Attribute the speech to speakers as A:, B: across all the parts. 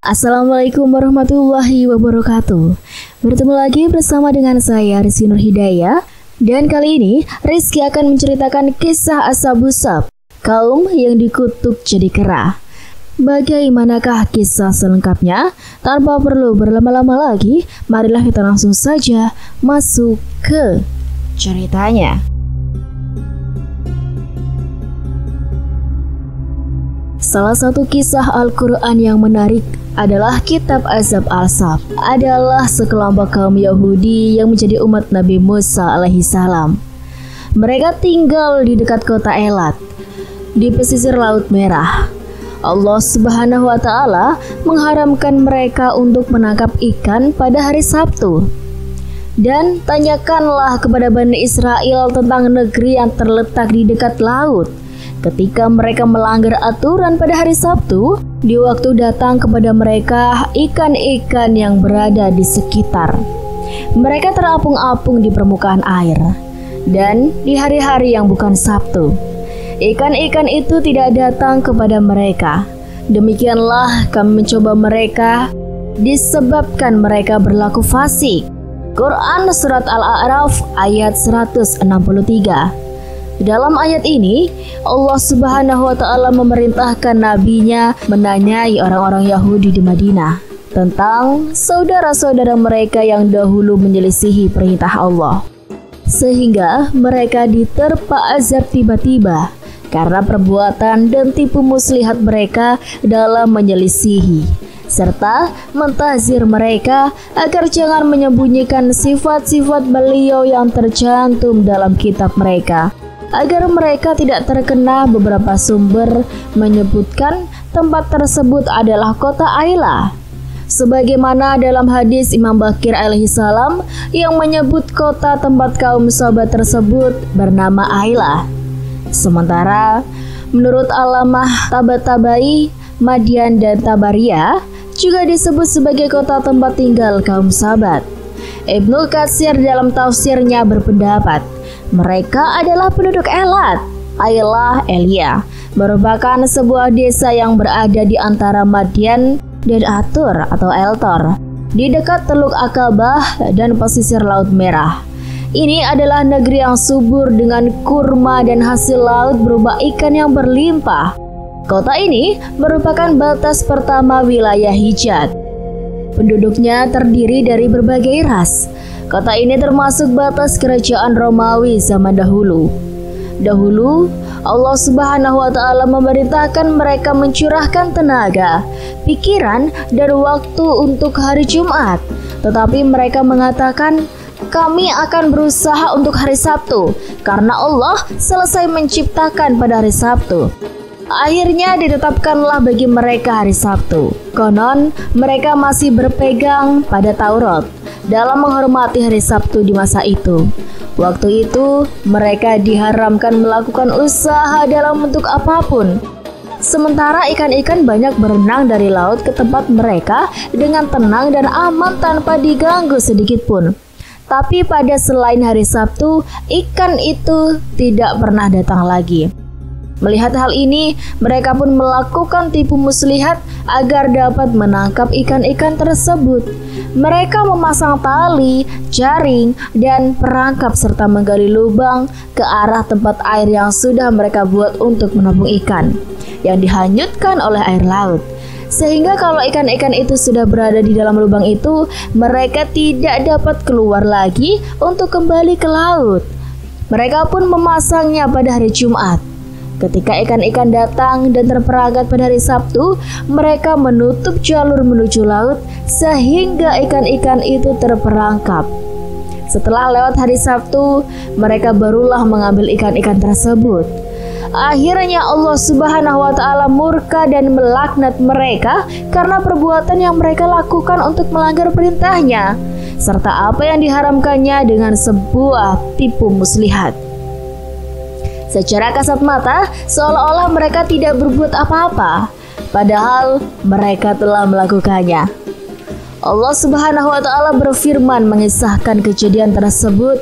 A: Assalamualaikum warahmatullahi wabarakatuh. Bertemu lagi bersama dengan saya Rizky Nur Hidayah. Dan kali ini Rizky akan menceritakan kisah Ashabus Sabt, kaum yang dikutuk jadi kera. Bagaimanakah kisah selengkapnya? Tanpa perlu berlama-lama lagi, marilah kita langsung saja masuk ke ceritanya. Salah satu kisah Al-Quran yang menarik adalah kitab Azab Al-Sabt. Adalah sekelompok kaum Yahudi yang menjadi umat Nabi Musa alaihissalam. Mereka tinggal di dekat kota Elat, di pesisir Laut Merah. Allah Subhanahu wa Ta'ala mengharamkan mereka untuk menangkap ikan pada hari Sabtu. Dan tanyakanlah kepada Bani Israel tentang negeri yang terletak di dekat laut. Ketika mereka melanggar aturan pada hari Sabtu, di waktu datang kepada mereka ikan-ikan yang berada di sekitar. Mereka terapung-apung di permukaan air. Dan di hari-hari yang bukan Sabtu, ikan-ikan itu tidak datang kepada mereka. Demikianlah kami mencoba mereka disebabkan mereka berlaku fasik. Quran Surat Al-A'raf ayat 163. Dalam ayat ini, Allah Subhanahu wa Ta'ala memerintahkan nabinya menanyai orang-orang Yahudi di Madinah tentang saudara-saudara mereka yang dahulu menyelisihi perintah Allah, sehingga mereka diterpa azab tiba-tiba karena perbuatan dan tipu muslihat mereka dalam menyelisihi, serta mentahzir mereka agar jangan menyembunyikan sifat-sifat beliau yang tercantum dalam kitab mereka, agar mereka tidak terkena. Beberapa sumber menyebutkan tempat tersebut adalah kota Ailah, sebagaimana dalam hadis Imam Bakir alaihissalam yang menyebut kota tempat kaum sahabat tersebut bernama Ailah. Sementara menurut Alamah Tabatabai, Madian dan Tabaria juga disebut sebagai kota tempat tinggal kaum sahabat. Ibnu Katsir dalam tafsirnya berpendapat mereka adalah penduduk Elat. Ailah Elia merupakan sebuah desa yang berada di antara Madian dan Atur atau Eltor, di dekat Teluk Akabah dan pesisir Laut Merah. Ini adalah negeri yang subur dengan kurma dan hasil laut berupa ikan yang berlimpah. Kota ini merupakan batas pertama wilayah Hijaz. Penduduknya terdiri dari berbagai ras. Kota ini termasuk batas kerajaan Romawi zaman dahulu. Dahulu, Allah Subhanahu wa Ta'ala memerintahkan mereka mencurahkan tenaga, pikiran, dan waktu untuk hari Jumat. Tetapi mereka mengatakan, kami akan berusaha untuk hari Sabtu, karena Allah selesai menciptakan pada hari Sabtu. Akhirnya ditetapkanlah bagi mereka hari Sabtu. Konon mereka masih berpegang pada Taurat dalam menghormati hari Sabtu di masa itu. Waktu itu mereka diharamkan melakukan usaha dalam bentuk apapun. Sementara ikan-ikan banyak berenang dari laut ke tempat mereka dengan tenang dan aman tanpa diganggu sedikit pun. Tapi pada selain hari Sabtu, ikan itu tidak pernah datang lagi. Melihat hal ini, mereka pun melakukan tipu muslihat agar dapat menangkap ikan-ikan tersebut. Mereka memasang tali, jaring, dan perangkap serta menggali lubang ke arah tempat air yang sudah mereka buat untuk menampung ikan yang dihanyutkan oleh air laut. Sehingga kalau ikan-ikan itu sudah berada di dalam lubang itu, mereka tidak dapat keluar lagi untuk kembali ke laut. Mereka pun memasangnya pada hari Jumat. Ketika ikan-ikan datang dan terperangkap pada hari Sabtu, mereka menutup jalur menuju laut sehingga ikan-ikan itu terperangkap. Setelah lewat hari Sabtu, mereka barulah mengambil ikan-ikan tersebut. Akhirnya Allah Subhanahu wa Ta'ala murka dan melaknat mereka karena perbuatan yang mereka lakukan untuk melanggar perintahnya, serta apa yang diharamkannya dengan sebuah tipu muslihat. Secara kasat mata, seolah-olah mereka tidak berbuat apa-apa, padahal mereka telah melakukannya. Allah Subhanahu wa Ta'ala berfirman mengisahkan kejadian tersebut,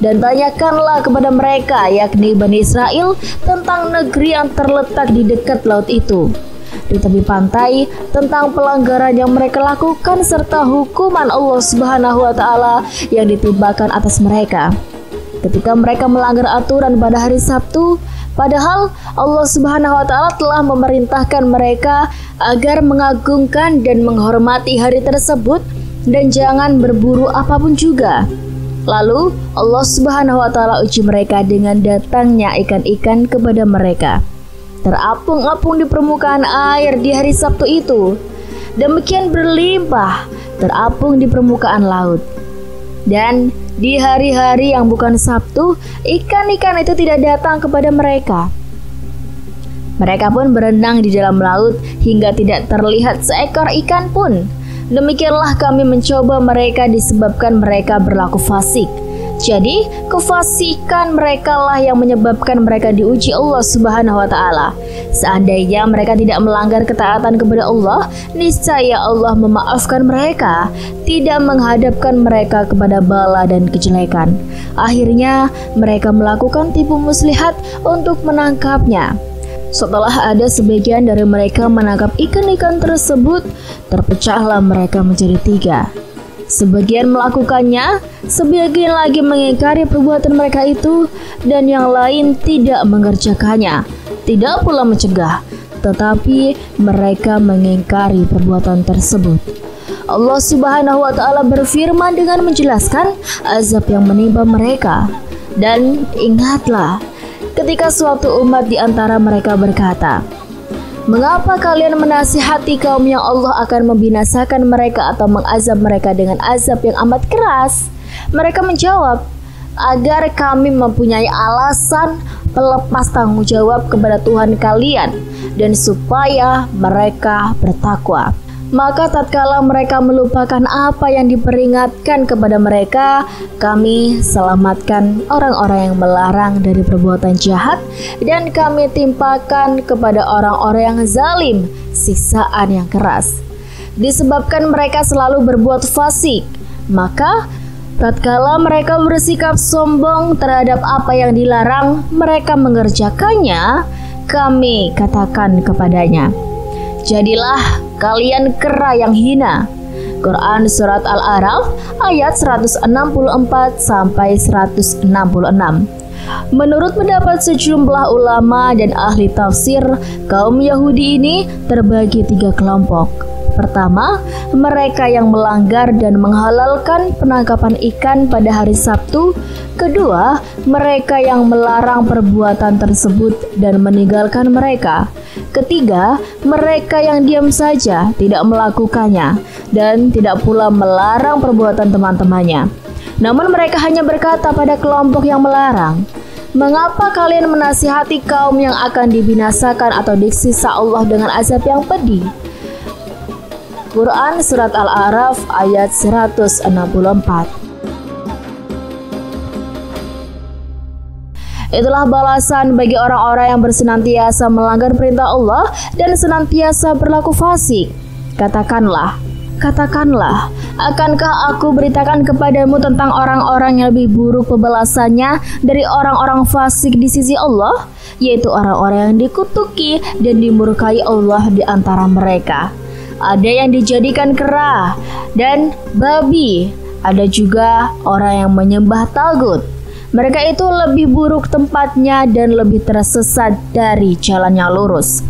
A: dan tanyakanlah kepada mereka, yakni Bani Israel, tentang negeri yang terletak di dekat laut itu. di tepi pantai tentang pelanggaran yang mereka lakukan serta hukuman Allah Subhanahu wa taala yang ditimpakan atas mereka ketika mereka melanggar aturan pada hari Sabtu, padahal Allah Subhanahu wa taala telah memerintahkan mereka agar mengagungkan dan menghormati hari tersebut dan jangan berburu apapun juga. Lalu Allah Subhanahu wa taala uji mereka dengan datangnya ikan-ikan kepada mereka. Terapung-apung di permukaan air di hari Sabtu itu. Demikian berlimpah terapung di permukaan laut. Dan di hari-hari yang bukan Sabtu, ikan-ikan itu tidak datang kepada mereka. Mereka pun berenang di dalam laut hingga tidak terlihat seekor ikan pun. Demikianlah kami mencoba mereka disebabkan mereka berlaku fasik. Jadi, kefasikan mereka lah yang menyebabkan mereka diuji Allah Subhanahu wa taala. Seandainya mereka tidak melanggar ketaatan kepada Allah, niscaya Allah memaafkan mereka, tidak menghadapkan mereka kepada bala dan kejelekan. Akhirnya, mereka melakukan tipu muslihat untuk menangkapnya. Setelah ada sebagian dari mereka menangkap ikan-ikan tersebut, terpecahlah mereka menjadi 3. Sebagian melakukannya, sebagian lagi mengingkari perbuatan mereka itu, dan yang lain tidak mengerjakannya, tidak pula mencegah, tetapi mereka mengingkari perbuatan tersebut. Allah Subhanahu wa taala berfirman dengan menjelaskan azab yang menimpa mereka. Dan ingatlah, ketika suatu umat di antara mereka berkata, "Mengapa kalian menasihati kaum yang Allah akan membinasakan mereka atau mengazab mereka dengan azab yang amat keras?" Mereka menjawab, "Agar kami mempunyai alasan pelepas tanggung jawab kepada Tuhan kalian dan supaya mereka bertakwa." Maka tatkala mereka melupakan apa yang diperingatkan kepada mereka, kami selamatkan orang-orang yang melarang dari perbuatan jahat, dan kami timpakan kepada orang-orang yang zalim siksaan yang keras. Disebabkan mereka selalu berbuat fasik, maka tatkala mereka bersikap sombong terhadap apa yang dilarang mereka mengerjakannya, kami katakan kepadanya, "Jadilah kalian kera yang hina." Quran Surat Al-A'raf ayat 164 sampai 166. Menurut pendapat sejumlah ulama dan ahli tafsir, kaum Yahudi ini terbagi 3 kelompok. Pertama, mereka yang melanggar dan menghalalkan penangkapan ikan pada hari Sabtu. Kedua, mereka yang melarang perbuatan tersebut dan meninggalkan mereka. Ketiga, mereka yang diam saja, tidak melakukannya, dan tidak pula melarang perbuatan teman-temannya. Namun mereka hanya berkata pada kelompok yang melarang, "Mengapa kalian menasihati kaum yang akan dibinasakan atau disiksa Allah dengan azab yang pedih?" Quran Surat Al-A'raf ayat 164. Itulah balasan bagi orang-orang yang bersenantiasa melanggar perintah Allah dan senantiasa berlaku fasik. Katakanlah, akankah aku beritakan kepadamu tentang orang-orang yang lebih buruk pembalasannya dari orang-orang fasik di sisi Allah, yaitu orang-orang yang dikutuki dan dimurkai Allah di antara mereka. Ada yang dijadikan kera dan babi, ada juga orang yang menyembah tagut. Mereka itu lebih buruk tempatnya dan lebih tersesat dari jalan yang lurus.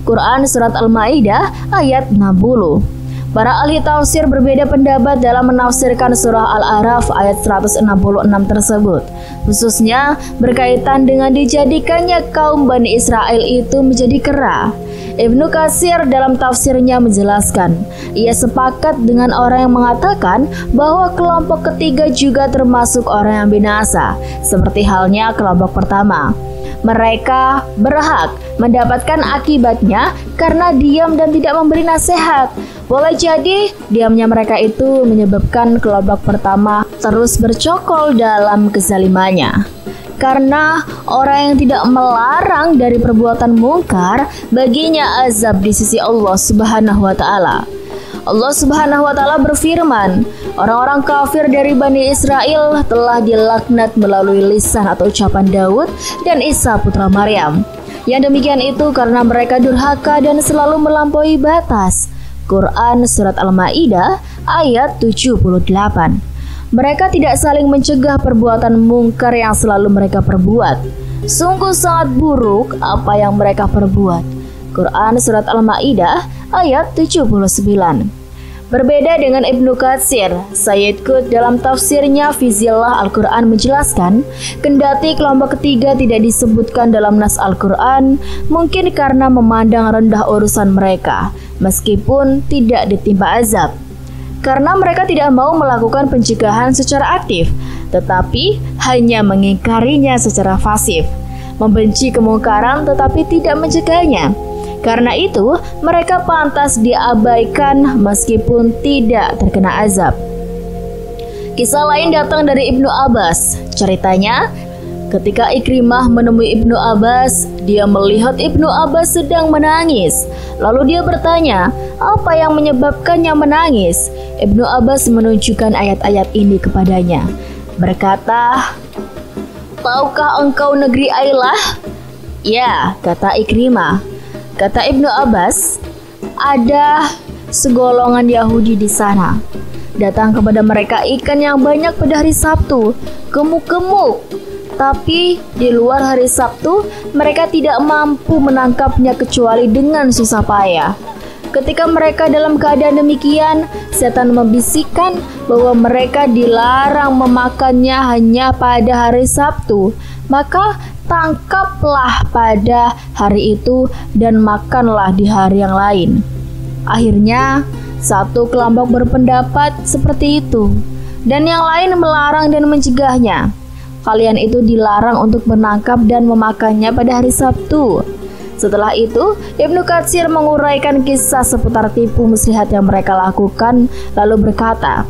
A: Quran Surat Al-Ma'idah ayat 60. Para ahli tafsir berbeda pendapat dalam menafsirkan surah Al-A'raf ayat 166 tersebut, khususnya berkaitan dengan dijadikannya kaum Bani Israel itu menjadi kera. Ibnu Katsir dalam tafsirnya menjelaskan, ia sepakat dengan orang yang mengatakan bahwa kelompok ketiga juga termasuk orang yang binasa, seperti halnya kelompok pertama. Mereka berhak mendapatkan akibatnya karena diam dan tidak memberi nasihat. Boleh jadi diamnya mereka itu menyebabkan kelompok pertama terus bercokol dalam kezalimannya. Karena orang yang tidak melarang dari perbuatan mungkar, baginya azab di sisi Allah Subhanahu wa taala. Allah Subhanahu wa taala berfirman, orang-orang kafir dari Bani Israel telah dilaknat melalui lisan atau ucapan Daud dan Isa putra Maryam. Yang demikian itu karena mereka durhaka dan selalu melampaui batas. Quran Surat Al-Ma'idah ayat 78. Mereka tidak saling mencegah perbuatan mungkar yang selalu mereka perbuat. Sungguh sangat buruk apa yang mereka perbuat. Quran Surat Al-Ma'idah ayat 79. Berbeda dengan Ibnu Katsir, Sayyid Qutb dalam tafsirnya Fizillah Al-Quran menjelaskan, kendati kelompok ketiga tidak disebutkan dalam nas Al-Quran, mungkin karena memandang rendah urusan mereka, meskipun tidak ditimpa azab. Karena mereka tidak mau melakukan pencegahan secara aktif, tetapi hanya mengingkarinya secara pasif, membenci kemungkaran tetapi tidak mencegahnya. Karena itu, mereka pantas diabaikan meskipun tidak terkena azab. Kisah lain datang dari Ibnu Abbas. Ceritanya, ketika Ikrimah menemui Ibnu Abbas, dia melihat Ibnu Abbas sedang menangis. Lalu dia bertanya, apa yang menyebabkannya menangis? Ibnu Abbas menunjukkan ayat-ayat ini kepadanya. Berkata, "Tahukah engkau negeri Ailah?" "Ya," kata Ikrimah. Kata Ibnu Abbas, ada segolongan Yahudi di sana. Datang kepada mereka ikan yang banyak pada hari Sabtu, gemuk-gemuk. Tapi di luar hari Sabtu, mereka tidak mampu menangkapnya kecuali dengan susah payah. Ketika mereka dalam keadaan demikian, setan membisikkan bahwa mereka dilarang memakannya hanya pada hari Sabtu. Maka tangkaplah pada hari itu dan makanlah di hari yang lain. Akhirnya satu kelompok berpendapat seperti itu, dan yang lain melarang dan mencegahnya. Kalian itu dilarang untuk menangkap dan memakannya pada hari Sabtu. Setelah itu, Ibnu Katsir menguraikan kisah seputar tipu muslihat yang mereka lakukan, lalu berkata,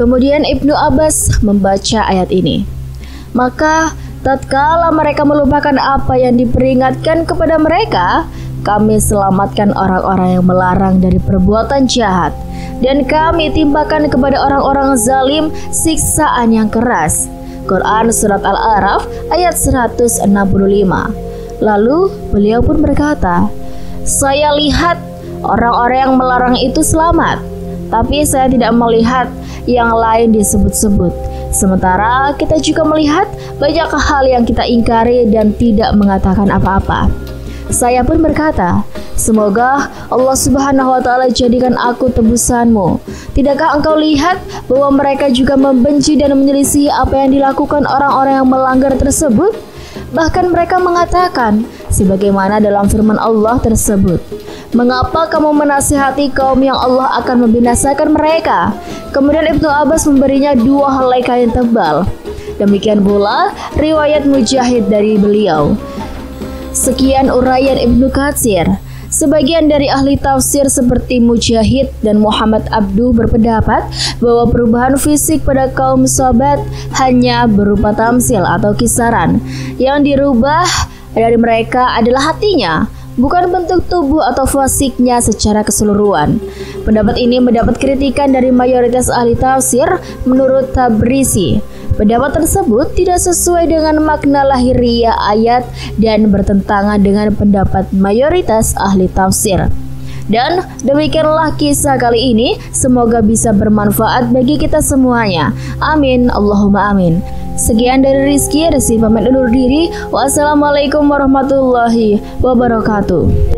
A: kemudian Ibnu Abbas membaca ayat ini. Maka tatkala mereka melupakan apa yang diperingatkan kepada mereka, kami selamatkan orang-orang yang melarang dari perbuatan jahat, dan kami timpakan kepada orang-orang zalim siksaan yang keras. Quran Surat Al-A'raf ayat 165. Lalu beliau pun berkata, saya lihat orang-orang yang melarang itu selamat, tapi saya tidak melihat yang lain disebut-sebut. Sementara kita juga melihat banyak hal yang kita ingkari dan tidak mengatakan apa-apa. Saya pun berkata, semoga Allah Subhanahu wa Ta'ala jadikan aku tebusanmu. Tidakkah engkau lihat bahwa mereka juga membenci dan menyelisihi apa yang dilakukan orang-orang yang melanggar tersebut? Bahkan mereka mengatakan, sebagaimana dalam firman Allah tersebut, mengapa kamu menasihati kaum yang Allah akan membinasakan mereka? Kemudian Ibnu Abbas memberinya 2 helai kain tebal. Demikian pula riwayat Mujahid dari beliau. Sekian uraian Ibnu Katsir. Sebagian dari ahli tafsir seperti Mujahid dan Muhammad Abduh berpendapat bahwa perubahan fisik pada kaum sahabat hanya berupa tamsil atau kisaran. Yang dirubah dari mereka adalah hatinya, bukan bentuk tubuh atau fisiknya secara keseluruhan. Pendapat ini mendapat kritikan dari mayoritas ahli tafsir menurut Tabrisi. Pendapat tersebut tidak sesuai dengan makna lahiriah ayat dan bertentangan dengan pendapat mayoritas ahli tafsir. Dan demikianlah kisah kali ini, semoga bisa bermanfaat bagi kita semuanya. Amin, Allahumma amin. Sekian dari Rizky pamit undur diri. Wassalamualaikum warahmatullahi wabarakatuh.